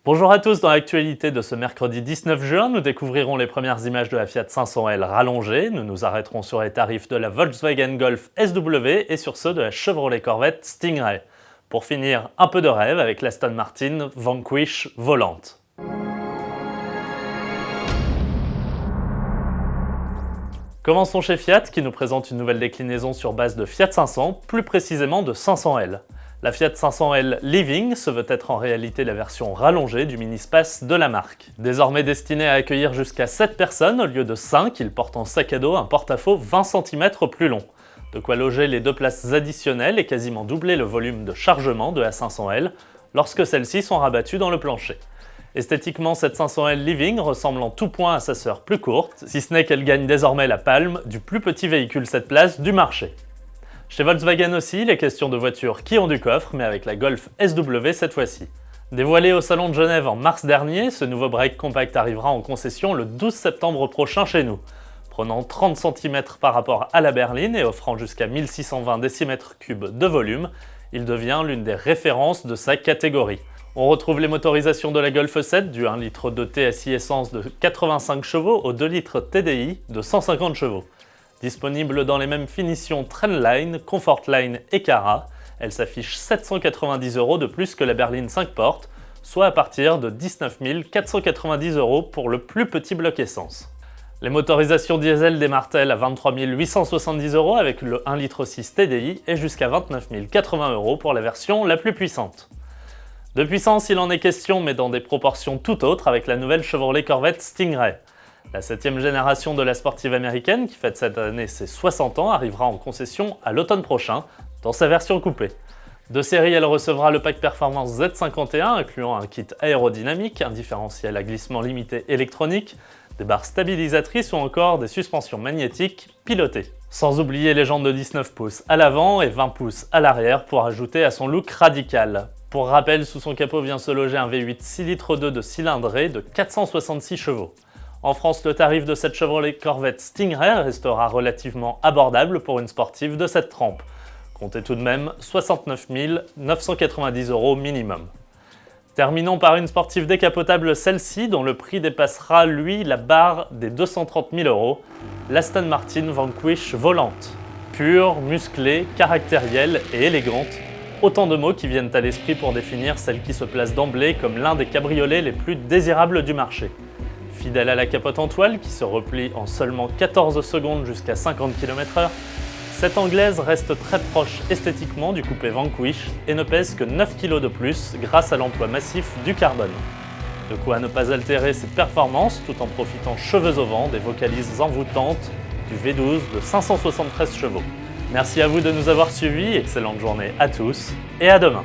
Bonjour à tous, dans l'actualité de ce mercredi 19 juin, nous découvrirons les premières images de la Fiat 500L rallongée, nous nous arrêterons sur les tarifs de la Volkswagen Golf SW et sur ceux de la Chevrolet Corvette Stingray. Pour finir, un peu de rêve avec l'Aston Martin Vanquish volante. Commençons chez Fiat qui nous présente une nouvelle déclinaison sur base de Fiat 500, plus précisément de 500L. La Fiat 500L Living se veut être en réalité la version rallongée du mini-space de la marque. Désormais destiné à accueillir jusqu'à 7 personnes au lieu de 5, il porte en sac à dos un porte-à-faux 20 cm plus long. De quoi loger les 2 places additionnelles et quasiment doubler le volume de chargement de la 500L lorsque celles-ci sont rabattues dans le plancher. Esthétiquement, cette 500L Living ressemble en tout point à sa sœur plus courte, si ce n'est qu'elle gagne désormais la palme du plus petit véhicule 7 places du marché. Chez Volkswagen aussi, il est question de voitures qui ont du coffre, mais avec la Golf SW cette fois-ci. Dévoilé au Salon de Genève en mars dernier, ce nouveau break compact arrivera en concession le 12 septembre prochain chez nous. Prenant 30 cm par rapport à la berline et offrant jusqu'à 1620 décimètres-cubes de volume, il devient l'une des références de sa catégorie. On retrouve les motorisations de la Golf 7 du 1 litre de TSI essence de 85 chevaux au 2 litres TDI de 150 chevaux. Disponible dans les mêmes finitions Trendline, Comfortline et Cara, elle s'affiche 790 € de plus que la berline 5 portes, soit à partir de 19 490 € pour le plus petit bloc essence. Les motorisations diesel démarrent-elles à 23 870 € avec le 1 litre 6 TDI et jusqu'à 29 080 € pour la version la plus puissante. De puissance, il en est question, mais dans des proportions tout autres avec la nouvelle Chevrolet Corvette Stingray. La 7e génération de la sportive américaine, qui fête cette année ses 60 ans, arrivera en concession à l'automne prochain, dans sa version coupée. De série, elle recevra le pack performance Z51, incluant un kit aérodynamique, un différentiel à glissement limité électronique, des barres stabilisatrices ou encore des suspensions magnétiques pilotées. Sans oublier les jantes de 19 pouces à l'avant et 20 pouces à l'arrière pour ajouter à son look radical. Pour rappel, sous son capot vient se loger un V8 6 litres 2 de cylindrée de 466 chevaux. En France, le tarif de cette Chevrolet Corvette Stingray restera relativement abordable pour une sportive de cette trempe. Comptez tout de même 69 990 € minimum. Terminons par une sportive décapotable, celle-ci, dont le prix dépassera, lui, la barre des 230 000 €, l'Aston Martin Vanquish volante. Pure, musclée, caractérielle et élégante, autant de mots qui viennent à l'esprit pour définir celle qui se place d'emblée comme l'un des cabriolets les plus désirables du marché. Fidèle à la capote en toile qui se replie en seulement 14 secondes jusqu'à 50 km/h, cette anglaise reste très proche esthétiquement du coupé Vanquish et ne pèse que 9 kg de plus grâce à l'emploi massif du carbone. De quoi ne pas altérer ses performances tout en profitant cheveux au vent des vocalises envoûtantes du V12 de 573 chevaux. Merci à vous de nous avoir suivis, excellente journée à tous et à demain.